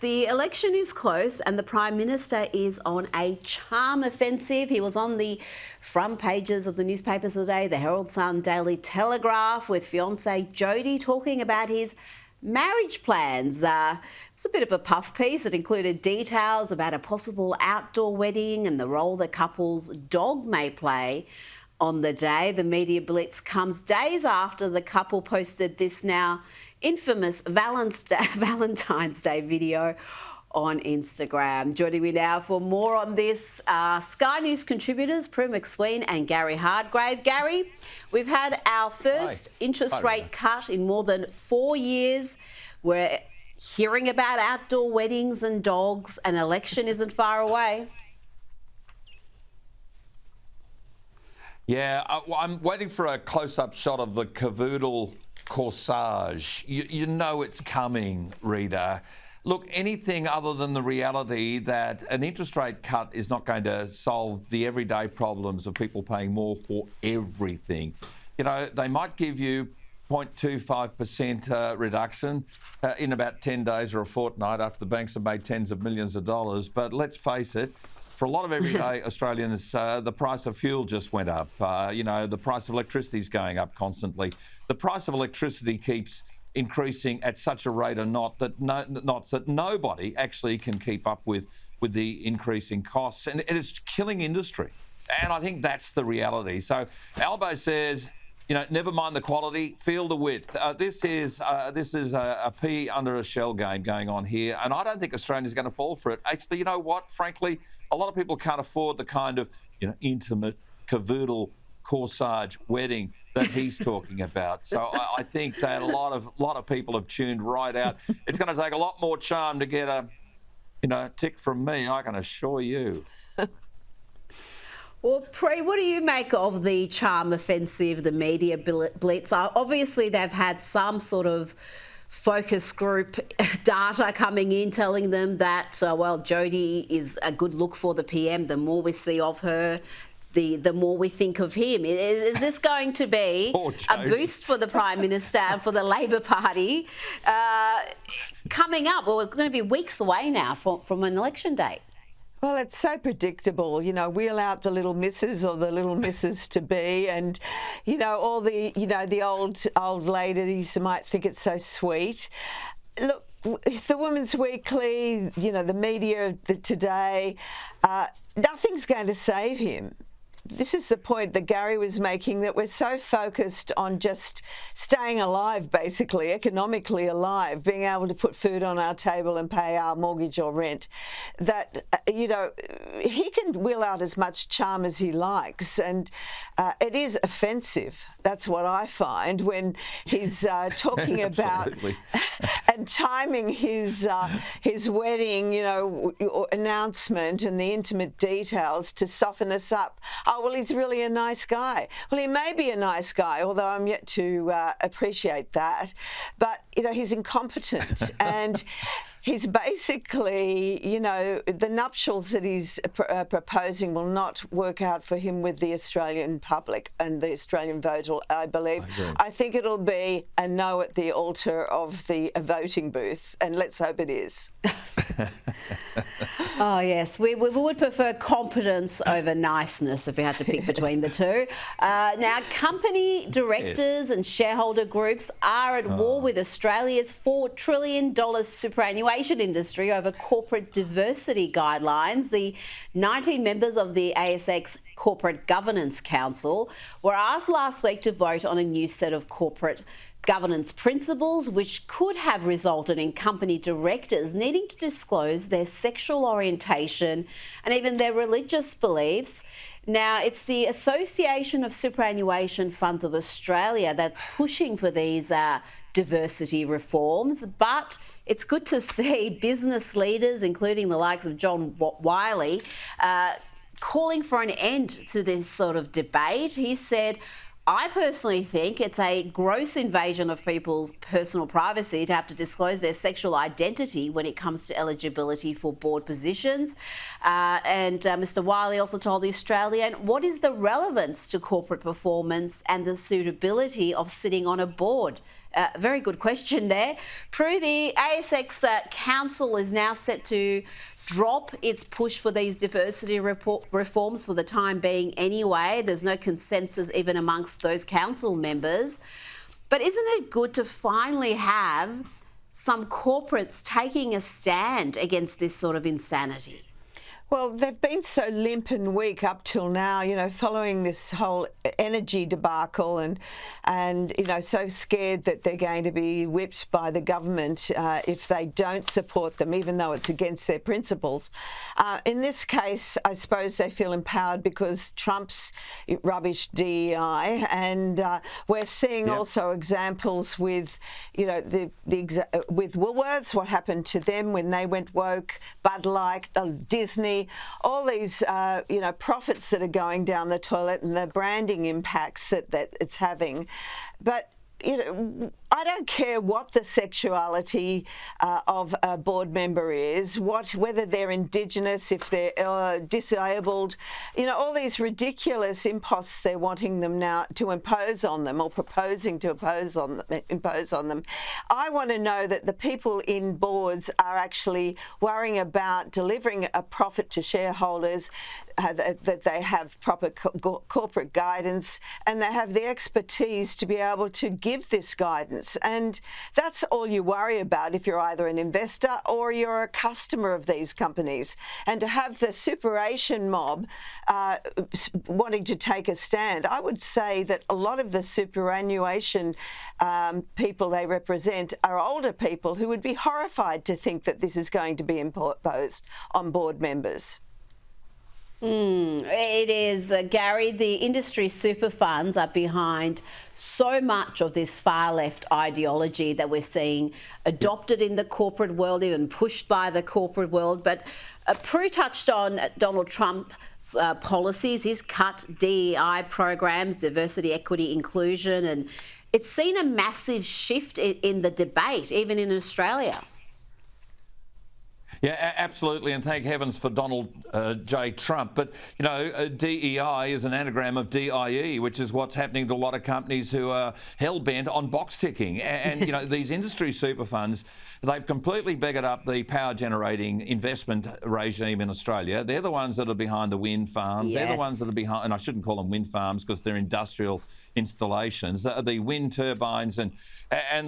The election is close and the Prime Minister is on a charm offensive. He was on the front pages of the newspapers today, the Herald Sub, Daily Telegraph, with fiancee Jodie talking about his marriage plans. It's a bit of a puff piece. It included details about a possible outdoor wedding and the role the couple's dog may play on the day. The media blitz comes days after the couple posted this now infamous Valentine's Day video on Instagram. Joining me now for more on this, Sky News contributors Prue McSween and Gary Hardgrave. Gary, we've had our first interest rate cut in more than 4 years. We're hearing about outdoor weddings and dogs. An election isn't far away. Yeah, I'm waiting for a close-up shot of the cavoodle corsage. You know it's coming, Rita. Look, anything other than the reality that an interest rate cut is not going to solve the everyday problems of people paying more for everything. You know, they might give you 0.25% reduction in about 10 days or a fortnight after the banks have made tens of millions of dollars. But let's face it, for a lot of everyday Australians, the price of fuel just went up. You know, the price of electricity is going up constantly. The price of electricity keeps increasing at such a rate of knots that nobody actually can keep up with the increasing costs, and it's killing industry. And I think that's the reality. So Albo says, you know, never mind the quality, feel the width. This is a pea under a shell game going on here, and I don't think Australia's going to fall for it. Actually, you know what? Frankly, a lot of people can't afford the kind of, you know, intimate cavoodle corsage wedding that he's talking about. So I think that a lot of people have tuned right out. It's going to take a lot more charm to get a, you know, tick from me, I can assure you. Well, Pre, what do you make of the charm offensive, the media blitz? Obviously, they've had some sort of focus group data coming in telling them that, well, Jodie is a good look for the PM. The more we see of her, the more we think of him. Is this going to be a boost for the Prime Minister and for the Labor Party coming up? Well, we're going to be weeks away now from an election date. Well, it's so predictable, you know, wheel out the little missus or the little missus to be, and, you know, all the, you know, the old ladies might think it's so sweet. Look, the Women's Weekly, you know, the media today, nothing's going to save him. This is the point that Gary was making, that we're so focused on just staying alive, basically, economically alive, being able to put food on our table and pay our mortgage or rent, that, you know, he can wheel out as much charm as he likes. And it is offensive. That's what I find when he's talking about and timing his wedding, you know, announcement and the intimate details to soften us up. Oh, well, he's really a nice guy. Well, he may be a nice guy, although I'm yet to appreciate that. But, you know, he's incompetent and he's basically, you know, the nuptials that he's proposing will not work out for him with the Australian public and the Australian vote, I believe. I think it'll be a no at the altar of the voting booth, and let's hope it is. Oh, yes. We would prefer competence over niceness if we had to pick between the two. Now, company directors and shareholder groups are at war with Australia's $4 trillion superannuation industry over corporate diversity guidelines. The 19 members of the ASX Corporate Governance Council were asked last week to vote on a new set of corporate governance principles, which could have resulted in company directors needing to disclose their sexual orientation and even their religious beliefs. Now, it's the Association of Superannuation Funds of Australia that's pushing for these diversity reforms, but it's good to see business leaders, including the likes of John Wiley, calling for an end to this sort of debate. He said, I personally think it's a gross invasion of people's personal privacy to have to disclose their sexual identity when it comes to eligibility for board positions. And Mr. Wiley also told The Australian, what is the relevance to corporate performance and the suitability of sitting on a board? Very good question there. Prue, the ASX Council is now set to drop its push for these diversity reforms for the time being anyway. There's no consensus even amongst those council members. But isn't it good to finally have some corporates taking a stand against this sort of insanity? Well, they've been so limp and weak up till now, following this whole energy debacle and so scared that they're going to be whipped by the government if they don't support them, even though it's against their principles. In this case, I suppose they feel empowered because Trump's rubbish DEI, and we're seeing also examples with, with Woolworths, what happened to them when they went woke, Bud Light, Disney. All these, profits that are going down the toilet and the branding impacts that it's having. But, I don't care what the sexuality of a board member is, whether they're Indigenous, if they're disabled, all these ridiculous imposts they're wanting them now to impose on them or proposing to impose on them. I want to know that the people in boards are actually worrying about delivering a profit to shareholders, that they have proper corporate guidance and they have the expertise to be able to give this guidance. And that's all you worry about if you're either an investor or you're a customer of these companies. And to have the superannuation mob wanting to take a stand, I would say that a lot of the superannuation people they represent are older people who would be horrified to think that this is going to be imposed on board members. It is, Gary, the industry super funds are behind so much of this far left ideology that we're seeing adopted in the corporate world, even pushed by the corporate world. But Prue touched on Donald Trump's policies, his cut DEI programs, diversity, equity, inclusion, and it's seen a massive shift in the debate, even in Australia. Yeah, absolutely, and thank heavens for Donald J. Trump. But, DEI is an anagram of DIE, which is what's happening to a lot of companies who are hell-bent on box ticking. And these industry super funds, they've completely beggared up the power-generating investment regime in Australia. They're the ones that are behind the wind farms. Yes. They're the ones that are behind, and I shouldn't call them wind farms because they're industrial installations, the wind turbines and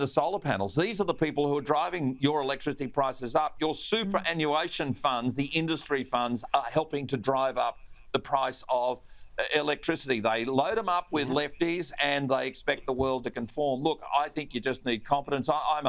the solar panels. These are the people who are driving your electricity prices up. Your superannuation funds, the industry funds, are helping to drive up the price of electricity. They load them up with lefties and they expect the world to conform. Look, I think you just need competence. I'm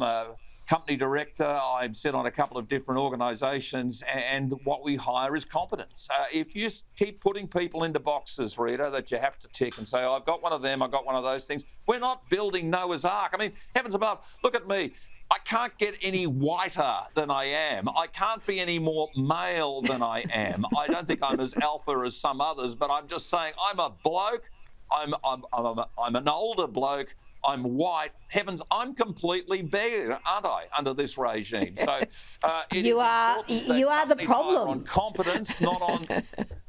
a company director. I sit on a couple of different organisations, and what we hire is competence. If you keep putting people into boxes, Rita, that you have to tick and say, I've got one of them, I've got one of those things, we're not building Noah's Ark. I mean, heavens above, look at me. I can't get any whiter than I am. I can't be any more male than I am. I don't think I'm as alpha as some others, but I'm just saying I'm a bloke. I'm an older bloke. I'm white. Heavens, I'm completely beggared, aren't I, under this regime? So you are the problem. On competence, not on.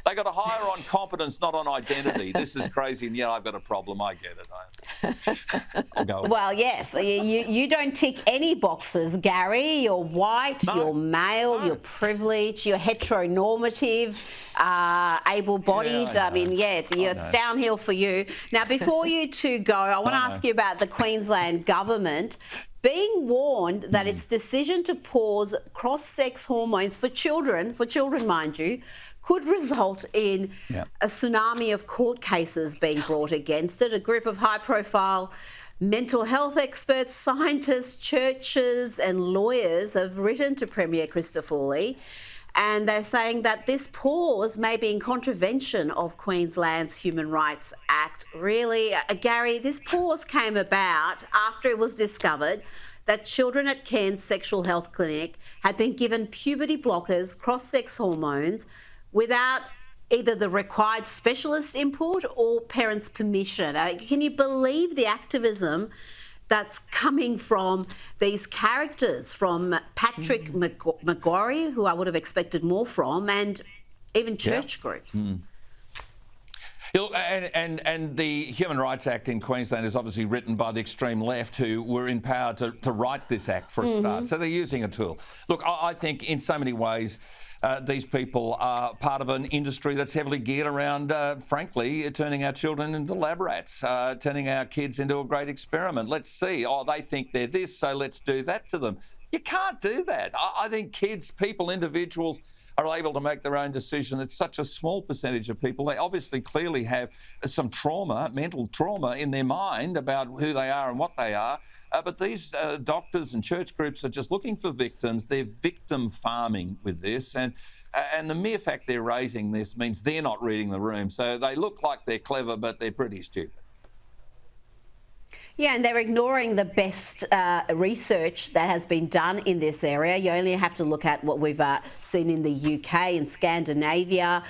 They got to hire on competence, not on identity. This is crazy, and I've got a problem. I get it. I'll go. Well, yes, you don't tick any boxes, Gary. You're white, you're male, you're privileged, you're heteronormative, able-bodied. It's downhill for you. Now, before you two go, I want to ask you about the Queensland government being warned that its decision to pause cross-sex hormones for children, mind you, could result in a tsunami of court cases being brought against it. A group of high-profile mental health experts, scientists, churches and lawyers have written to Premier Christoforley, and they're saying that this pause may be in contravention of Queensland's Human Rights Act. Really, Gary, this pause came about after it was discovered that children at Cairns Sexual Health Clinic had been given puberty blockers, cross-sex hormones, without either the required specialist input or parents' permission. Can you believe the activism that's coming from these characters, from Patrick McGorry, who I would have expected more from, and even church groups? And the Human Rights Act in Queensland is obviously written by the extreme left, who were empowered to write this act for a start. So they're using a tool. Look, I think in so many ways these people are part of an industry that's heavily geared around, frankly, turning our children into lab rats, turning our kids into a great experiment. Let's see. Oh, they think they're this, so let's do that to them. You can't do that. I think kids, people, individuals are able to make their own decision. It's such a small percentage of people. They obviously clearly have some trauma, mental trauma in their mind about who they are and what they are. But these doctors and church groups are just looking for victims. They're victim farming with this. And the mere fact they're raising this means they're not reading the room. So they look like they're clever, but they're pretty stupid. Yeah, and they're ignoring the best research that has been done in this area. You only have to look at what we've seen in the UK and Scandinavia.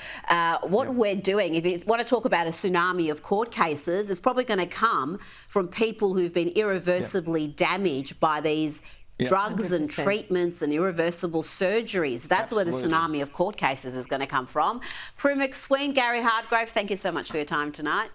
What we're doing, if you want to talk about a tsunami of court cases, it's probably going to come from people who've been irreversibly damaged by these drugs 100%. And treatments and irreversible surgeries. That's where the tsunami of court cases is going to come from. Prue McSween, Gary Hardgrove, thank you so much for your time tonight.